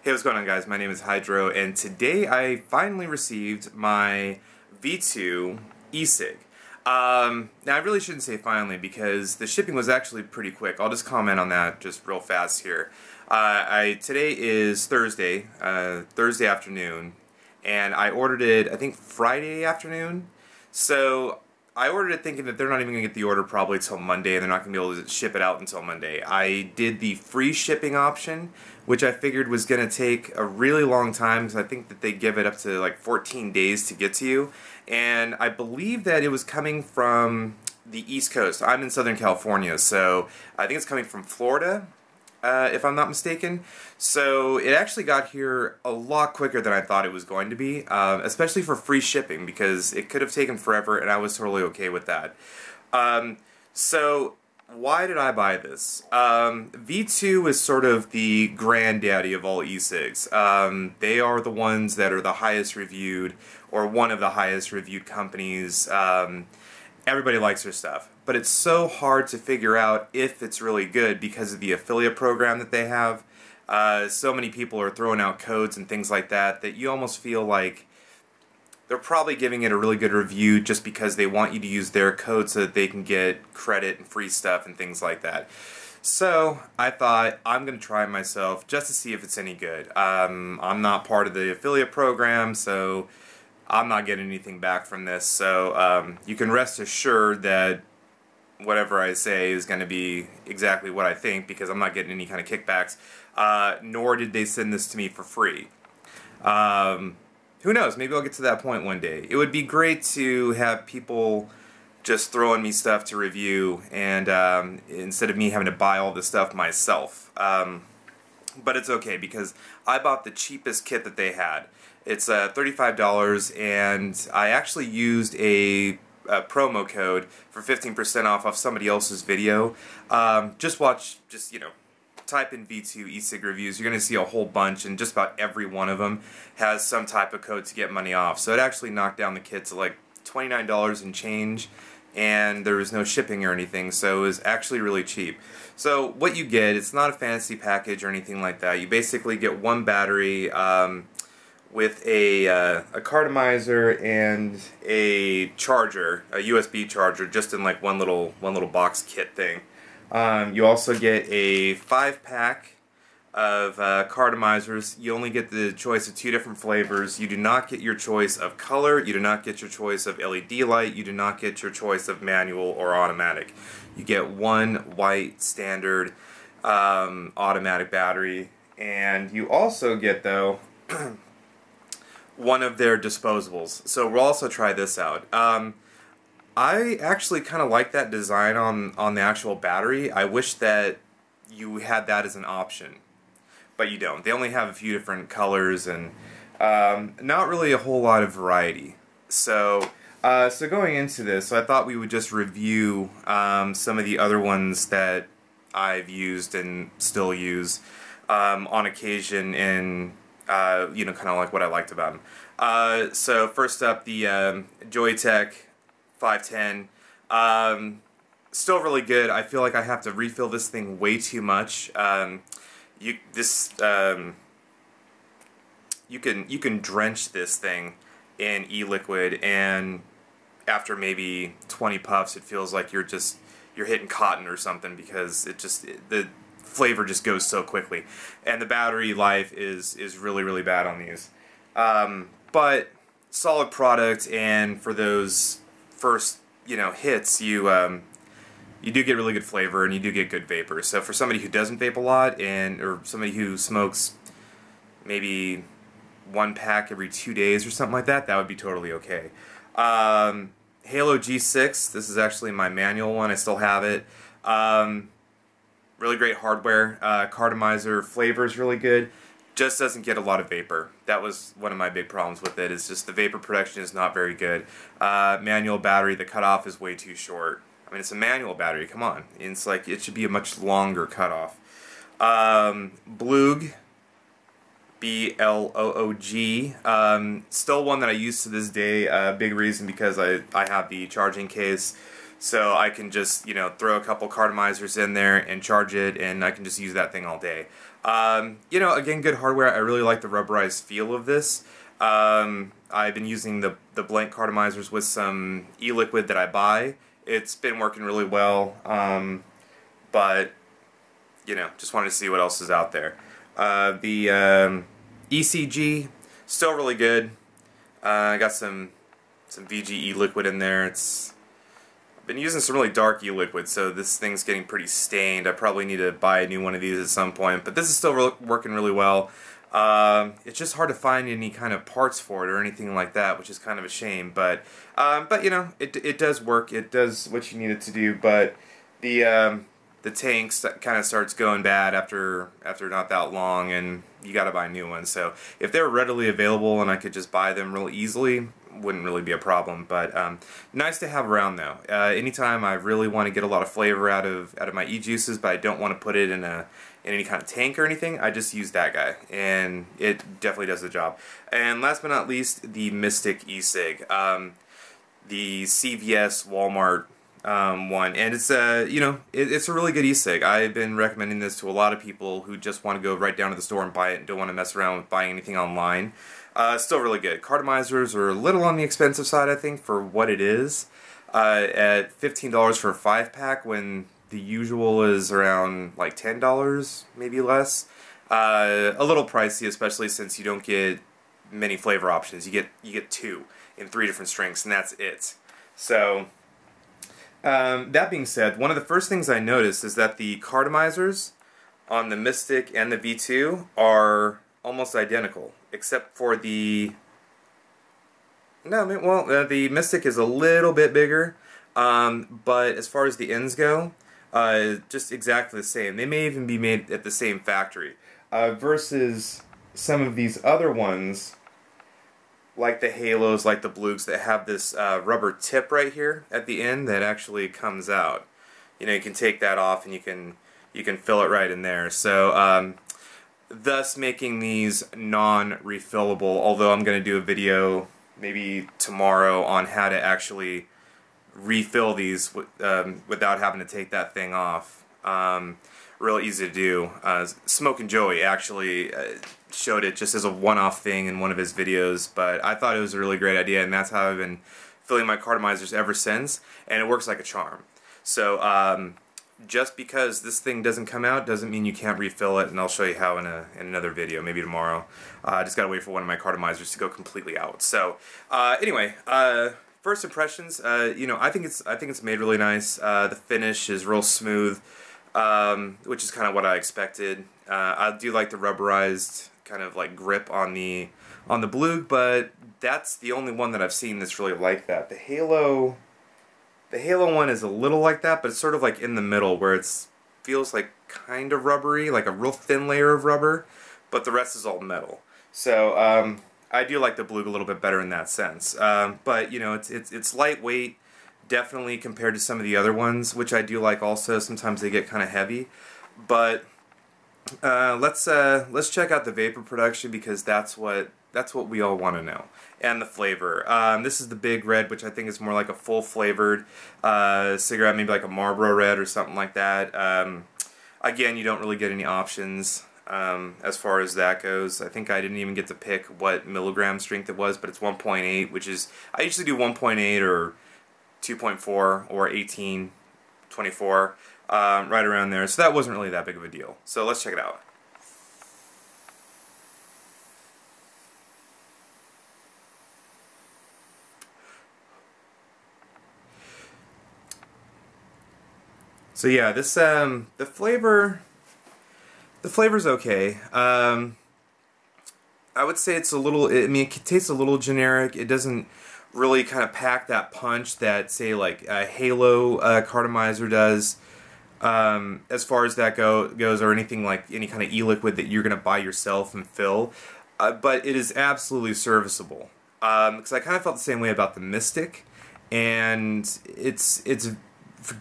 Hey, what's going on, guys? My name is Hydro, and today I finally received my V2 Ecig. Now, I really shouldn't say finally because the shipping was actually pretty quick. I'll just comment on that just real fast here. Today is Thursday, Thursday afternoon, and I ordered it, I think, Friday afternoon. So I ordered it thinking that they're not even going to get the order probably till Monday, and they're not going to be able to ship it out until Monday. I did the free shipping option, which I figured was going to take a really long time, because I think that they give it up to like 14 days to get to you. And I believe that it was coming from the East Coast. I'm in Southern California, so I think it's coming from Florida, if I'm not mistaken. So it actually got here a lot quicker than I thought it was going to be, especially for free shipping, because it could have taken forever, and I was totally okay with that. So why did I buy this? V2 is sort of the granddaddy of all Ecigs. They are the ones that are the highest reviewed, or one of the highest reviewed companies. Everybody likes their stuff, but it's so hard to figure out if it's really good because of the affiliate program that they have. So many people are throwing out codes and things like that that you almost feel like they're probably giving it a really good review just because they want you to use their code so that they can get credit and free stuff and things like that. So I thought, I'm going to try it myself just to see if it's any good. I'm not part of the affiliate program, so I'm not getting anything back from this. So you can rest assured that whatever I say is going to be exactly what I think, because I'm not getting any kind of kickbacks. Nor did they send this to me for free. Who knows? Maybe I'll get to that point one day. It would be great to have people just throwing me stuff to review, and instead of me having to buy all this stuff myself. But it's okay, because I bought the cheapest kit that they had. It's $35, and I actually used a promo code for 15% off somebody else's video. Just type in V2 Ecig reviews. You're going to see a whole bunch, and just about every one of them has some type of code to get money off. So it actually knocked down the kit to like $29 and change, and there was no shipping or anything, so it was actually really cheap. So what you get, it's not a fancy package or anything like that. You basically get one battery with a cartomizer and a charger, a USB charger, just in like one little box kit thing. You also get a 5-pack of cartomizers. You only get the choice of 2 different flavors. You do not get your choice of color. You do not get your choice of LED light. You do not get your choice of manual or automatic. You get one white standard automatic battery, and you also get, though, one of their disposables. So we'll also try this out. I actually kind of like that design on the actual battery. I wish that you had that as an option, but you don't. They only have a few different colors, and not really a whole lot of variety. So going into this, I thought we would just review some of the other ones that I've used and still use on occasion, and kind of like what I liked about them. So first up, the JoyeTech 510. Still really good. I feel like I have to refill this thing way too much. You can drench this thing in e-liquid, and after maybe 20 puffs, it feels like you're hitting cotton or something, because the flavor just goes so quickly, and the battery life is really, really bad on these. But solid product, and for those first hits, you do get really good flavor, and you do get good vapor. So for somebody who doesn't vape a lot, or somebody who smokes maybe 1 pack every 2 days or something like that, that would be totally okay. Halo G6, this is actually my manual one. I still have it. Really great hardware. Cartomizer flavor is really good. Just doesn't get a lot of vapor. That was one of my big problems with it, is just the vapor production is not very good. Manual battery, the cutoff is way too short. I mean, it's a manual battery, come on. It's like, it should be a much longer cutoff. Bloog, B-L-O-O-G, still one that I use to this day. Big reason because I have the charging case, so I can just, you know, throw a couple cartomizers in there and charge it, and I can just use that thing all day. You know, again, good hardware. I really like the rubberized feel of this. I've been using the blank cartomizers with some e-liquid that I buy. It's been working really well, but, you know, just wanted to see what else is out there. The ECG, still really good. I got some VG e-liquid in there. I've been using some really dark e-liquid, so this thing's getting pretty stained. I probably need to buy a new one of these at some point, but this is still working really well. It's just hard to find any kind of parts for it or anything like that, which is kind of a shame. But you know, it does work. It does what you need it to do. But the tanks kind of starts going bad after not that long, and you got to buy new ones. So if they're readily available and I could just buy them really easily, wouldn't really be a problem. But nice to have around though. Anytime I really want to get a lot of flavor out of my e-juices, but I don't want to put it in any kind of tank or anything, I just use that guy, and it definitely does the job. And last but not least, the Mistic Ecig, the CVS Walmart one, and it's you know, it's a really good e-cig. I've been recommending this to a lot of people who just want to go right down to the store and buy it and don't want to mess around with buying anything online. Still really good. Cartomizers are a little on the expensive side, I think, for what it is. At $15 for a 5-pack, when the usual is around like $10, maybe less. A little pricey, especially since you don't get many flavor options. You get 2 in 3 different strengths, and that's it. So that being said, one of the first things I noticed is that the cartomizers on the Mistic and the V2 are almost identical, except for the... No, well, the Mistic is a little bit bigger, but as far as the ends go, just exactly the same. They may even be made at the same factory, versus some of these other ones, like the Halos, like the Bloogs, that have this rubber tip right here at the end that actually comes out. You know, you can take that off and you can fill it right in there. So thus making these non-refillable, although I'm going to do a video maybe tomorrow on how to actually refill these without having to take that thing off. Real easy to do. Smokin' Joey actually showed it just as a one-off thing in one of his videos, but I thought it was a really great idea, and that's how I've been filling my cartomizers ever since, and it works like a charm. So just because this thing doesn't come out doesn't mean you can't refill it, and I'll show you how in another video, maybe tomorrow. I just gotta wait for one of my cartomizers to go completely out. So anyway, first impressions, you know, I think it's made really nice. The finish is real smooth, which is kind of what I expected. I do like the rubberized kind of like grip on the Bloog, but that's the only one that I've seen that's really like that. The Halo one is a little like that, but it's sort of like in the middle, where it feels like kind of rubbery, like a real thin layer of rubber, but the rest is all metal. So I do like the Bloog a little bit better in that sense. But you know, it's lightweight, definitely compared to some of the other ones, which I do like also. Sometimes they get kind of heavy, but let's check out the vapor production, because that's what we all want to know, and the flavor. This is the Big Red, which I think is more like a full flavored cigarette, maybe like a Marlboro Red or something like that. Again, you don't really get any options as far as that goes. I think I didn't even get to pick what milligram strength it was, but it's 1.8, which is, I usually do 1.8 or 2.4 or 18, 24, right around there. So that wasn't really that big of a deal. So let's check it out. So yeah, this the flavor's okay. I would say it's a little, I mean, it tastes a little generic. It doesn't really kind of pack that punch that, say, like a Halo cartomizer does, as far as that goes, or anything like any kind of e-liquid that you're going to buy yourself and fill. But it is absolutely serviceable. Because I kind of felt the same way about the Mistic, and it's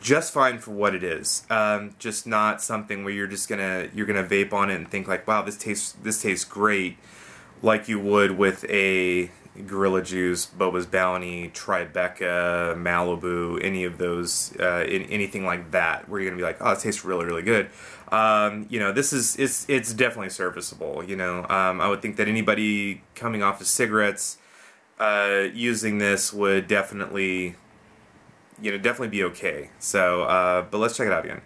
just fine for what it is. Just not something where you're gonna vape on it and think like, wow, this tastes great, like you would with a Gorilla Juice, Boba's Bounty, Tribeca, Malibu, any of those, anything like that, where you're gonna be like, oh, it tastes really, really good. You know, this is it's definitely serviceable. You know, I would think that anybody coming off of cigarettes using this would definitely, you know, definitely be okay. So, but let's check it out again.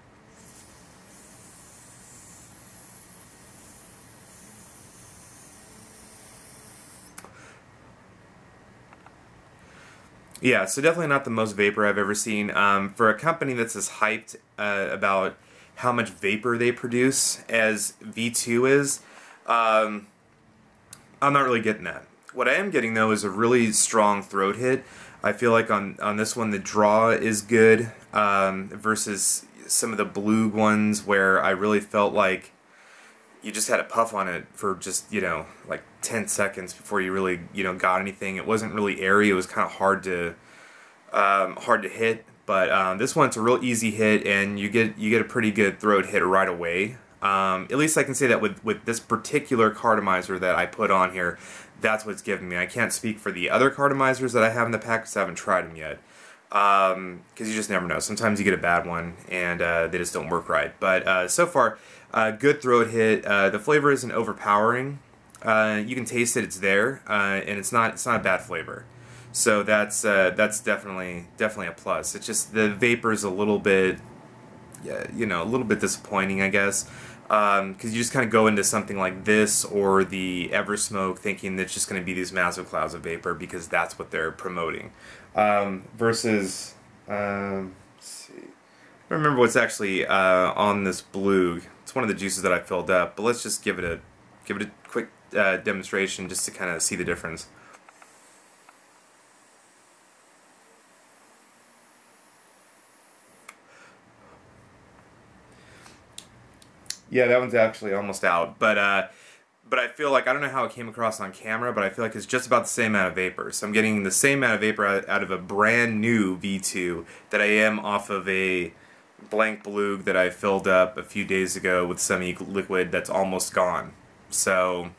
Yeah, so definitely not the most vapor I've ever seen. For a company that's as hyped about how much vapor they produce as V2 is, I'm not really getting that. What I am getting, though, is a really strong throat hit. I feel like on this one the draw is good versus some of the Bloog ones where I really felt like you just had a puff on it for just, you know, like 10 seconds before you really, you know, got anything. It wasn't really airy. It was kind of hard to hit. But this one's a real easy hit, and you get a pretty good throat hit right away. At least I can say that with this particular cartomizer that I put on here, that's what's giving me. I can't speak for the other cartomizers that I have in the pack because I haven't tried them yet. Because you just never know. Sometimes you get a bad one and they just don't work right. But so far, good throat hit. The flavor isn't overpowering. You can taste it; it's there, and it's not a bad flavor. So that's definitely a plus. It's just the vapor is a little bit, you know, a little bit disappointing, I guess. Because you just kind of go into something like this or the Eversmoke thinking that it's just going to be these massive clouds of vapor because that's what they're promoting. Versus, let's see, I don't remember what's actually on this Bloog. It's one of the juices that I filled up, but let's just give it a quick demonstration just to kind of see the difference. Yeah, that one's actually almost out, but I feel like, I don't know how it came across on camera, but I feel like it's just about the same amount of vapor. So I'm getting the same amount of vapor out of a brand new V2 that I am off of a blank Bloog that I filled up a few days ago with semi-liquid that's almost gone. So,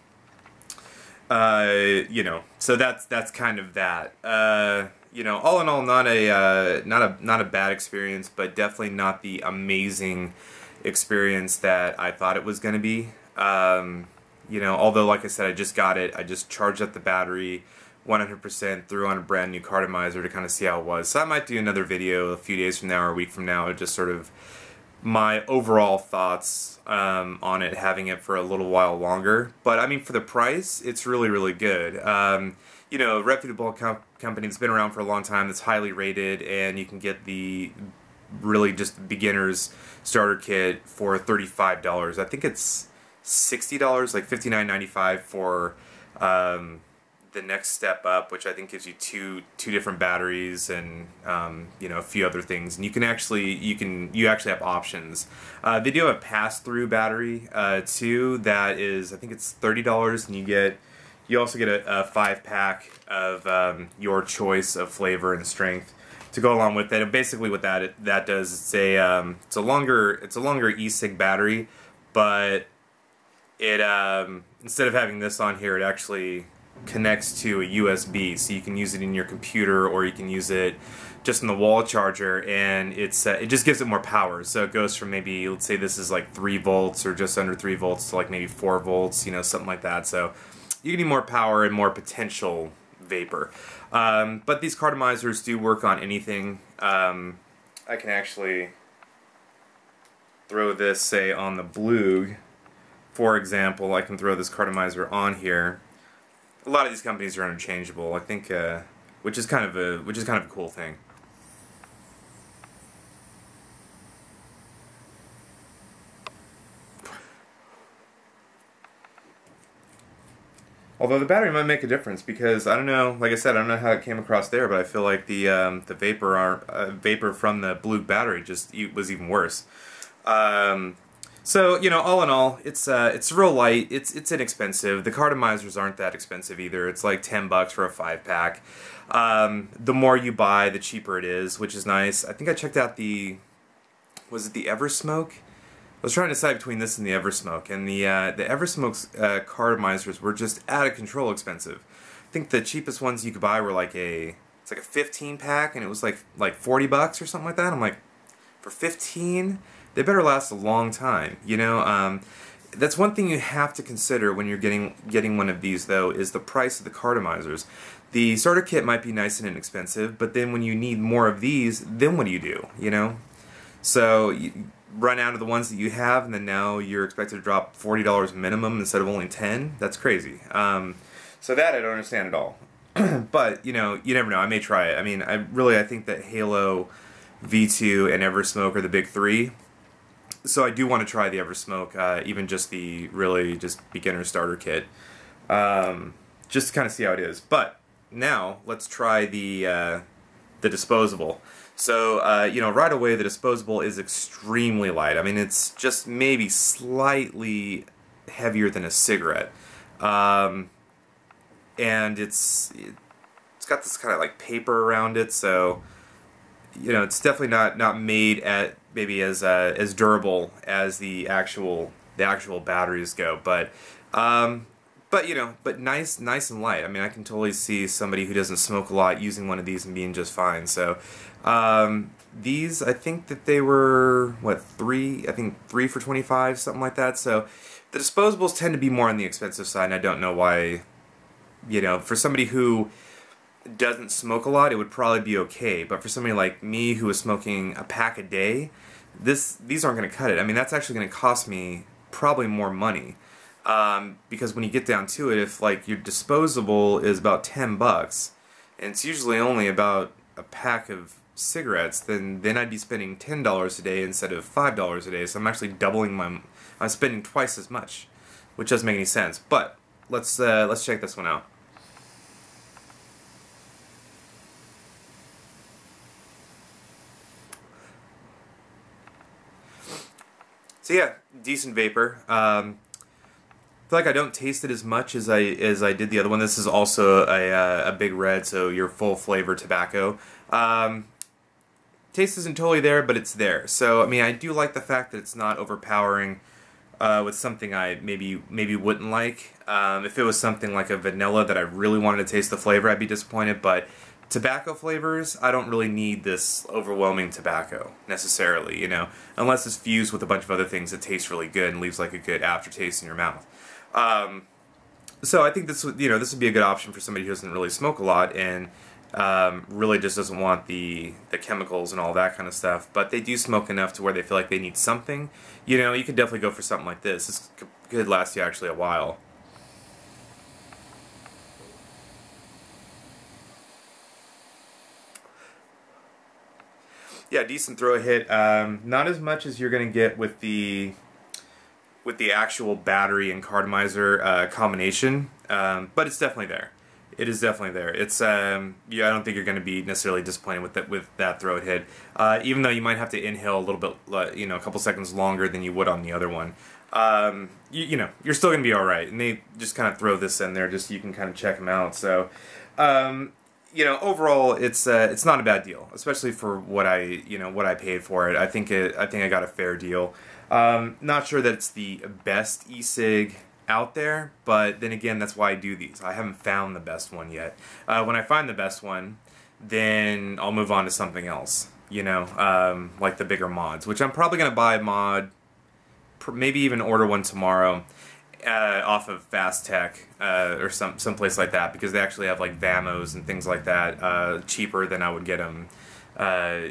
you know, so that's kind of that. You know, all in all, not a bad experience, but definitely not the amazing experience that I thought it was going to be. You know, although, like I said, I just got it. I just charged up the battery 100%, threw on a brand new cartomizer to kind of see how it was. So I might do another video a few days from now or a week from now, just sort of my overall thoughts on it, having it for a little while longer. But I mean, for the price, it's really, really good. You know, reputable company that's been around for a long time, that's highly rated, and you can get the really just beginner's starter kit for $35. I think it's $60, like $59.95 for the next step up, which I think gives you two different batteries and you know, a few other things. And you can actually you actually have options. They do have a pass-through battery too. That is, I think it's $30, and you also get a 5-pack of your choice of flavor and strength to go along with it. And basically what that does, it's a longer Ecig battery, but it instead of having this on here, it actually connects to a USB, so you can use it in your computer or you can use it just in the wall charger, and it just gives it more power. So it goes from maybe, let's say this is like 3 volts or just under 3 volts to like maybe 4 volts, you know, something like that. So you need more power and more potential vapor. But these cartomizers do work on anything. I can actually throw this, say, on the Bloog. For example, I can throw this cartomizer on here. A lot of these companies are interchangeable, I think, which is kind of a cool thing. Although the battery might make a difference, because I don't know, like I said, I don't know how it came across there, but I feel like the vapor from the Bloog battery was even worse. So, you know, all in all, it's real light. It's inexpensive. The cartomizers aren't that expensive either. It's like $10 for a 5-pack. The more you buy, the cheaper it is, which is nice. I think I checked out was it the Eversmoke? I was trying to decide between this and the Eversmoke, and the Eversmoke's cartomizers were just out of control expensive. think the cheapest ones you could buy were like it's like a 15 pack, and it was like $40 or something like that. I'm like, for 15, they better last a long time, you know. That's one thing you have to consider when you're getting one of these, though, is the price of the cartomizers. The starter kit might be nice and inexpensive, but then when you need more of these, then what do, you know? So you run out of the ones that you have, and then now you're expected to drop $40 minimum instead of only 10. That's crazy. So that I don't understand at all. But, you know, you never know. I may try it. I mean, I think that Halo, V2, and Eversmoke are the big three. So I do want to try the Eversmoke, even just the just beginner starter kit, just to kind of see how it is. But now let's try the disposable. So you know, right away the disposable is extremely light. I mean, it's just maybe slightly heavier than a cigarette, and it's got this kind of like paper around it. So you know, it's definitely not made at maybe as durable as the actual batteries go, but you know, but nice and light. I mean, I can totally see somebody who doesn't smoke a lot using one of these and being just fine. So these, I think that they were what, three for 25, something like that. So the disposables tend to be more on the expensive side, and I don't know why. You know, for somebody who doesn't smoke a lot, it would probably be okay, but for somebody like me who is smoking a pack a day, these aren't going to cut it. I mean, that's actually going to cost me probably more money, because when you get down to it, if like your disposable is about $10 and it's usually only about a pack of cigarettes, then I'd be spending $10 a day instead of $5 a day. So I'm actually I'm spending twice as much, which doesn't make any sense. But let's check this one out. So yeah, decent vapor. I feel like I don't taste it as much as I did the other one. This is also a big red, so your full flavor tobacco. Taste isn't totally there, but it's there. So I mean, I do like the fact that it's not overpowering with something I maybe wouldn't like. If it was something like a vanilla that I really wanted to taste the flavor, I'd be disappointed. But tobacco flavors, I don't really need this overwhelming tobacco necessarily, you know, unless it's fused with a bunch of other things that taste really good and leaves like a good aftertaste in your mouth. So I think this would be a good option for somebody who doesn't really smoke a lot and really just doesn't want the chemicals and all that kind of stuff, but they do smoke enough to where they feel like they need something. You know, you could definitely go for something like this. This could last you actually a while. Yeah, decent throw hit. Not as much as you're going to get with the actual battery and cartomizer combination, but it's definitely there. It is definitely there. It's yeah, I don't think you're going to be necessarily disappointed with that throw hit, even though you might have to inhale a little bit, you know, a couple seconds longer than you would on the other one. You know, you're still going to be all right, and they just kind of throw this in there just so you can kind of check them out. So. You know, overall, it's not a bad deal, especially for what I paid for it. I think I got a fair deal. Not sure that it's the best Ecig out there, but then again, that's why I do these. I haven't found the best one yet. When I find the best one, then I'll move on to something else. You know, like the bigger mods, which I'm probably gonna buy a mod, maybe even order one tomorrow. Off of Fast Tech or someplace like that, because they actually have like Vamos and things like that cheaper than I would get them,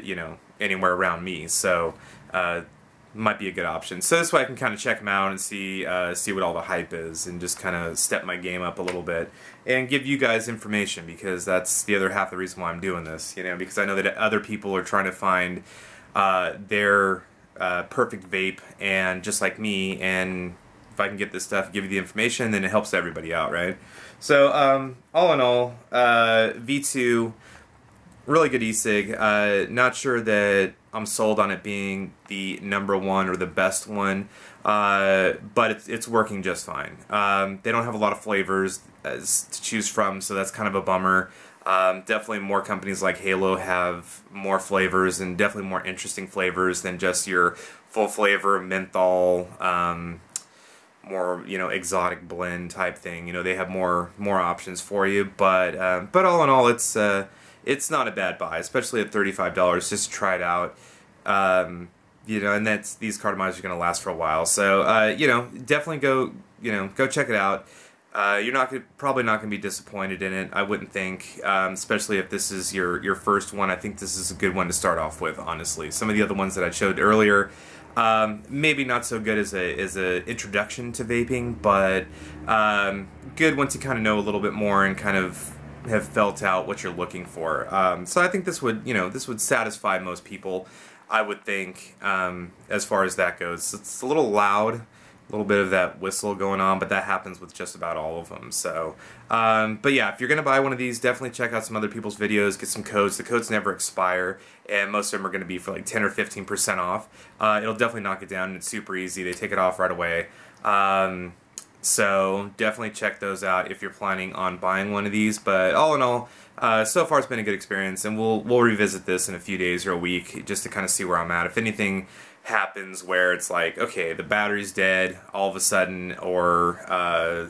you know, anywhere around me. So might be a good option. So this way I can kind of check them out and see what all the hype is, and just kind of step my game up a little bit and give you guys information, because that's the other half of the reason why I'm doing this. You know, because I know that other people are trying to find their perfect vape, and just like me, and if I can get this stuff, give you the information, then it helps everybody out, right? So, all in all, V2, really good Ecig. Not sure that I'm sold on it being the #1 or the best one, but it's working just fine. They don't have a lot of flavors to choose from, so that's kind of a bummer. Definitely more companies like Halo have more flavors, and definitely more interesting flavors than just your full flavor menthol, more exotic blend type thing. They have more options for you, but all in all, it's not a bad buy, especially at $35. Just try it out. And these cartomizers are going to last for a while, so definitely go check it out. You're probably not going to be disappointed in it, I wouldn't think, especially if this is your first one. I think this is a good one to start off with, honestly. Some of the other ones that I showed earlier, maybe not so good as a introduction to vaping, but good once you kind of know a little bit more and kind of have felt out what you're looking for. So I think this would satisfy most people, I would think, as far as that goes. It's a little loud, a little bit of that whistle going on, but that happens with just about all of them. So, but yeah, if you're going to buy one of these, definitely check out some other people's videos, get some codes. The codes never expire, and most of them are going to be for like 10 or 15% off. It'll definitely knock it down, and it's super easy. They take it off right away. So definitely check those out if you're planning on buying one of these. But all in all, so far it's been a good experience, and we'll revisit this in a few days or a week just to kind of see where I'm at. If anything happens where it's like, okay, the battery's dead all of a sudden, or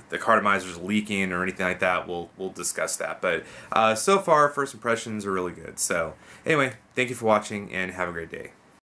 the cartomizer's leaking or anything like that, we'll discuss that. But so far, first impressions are really good. So anyway, thank you for watching, and have a great day.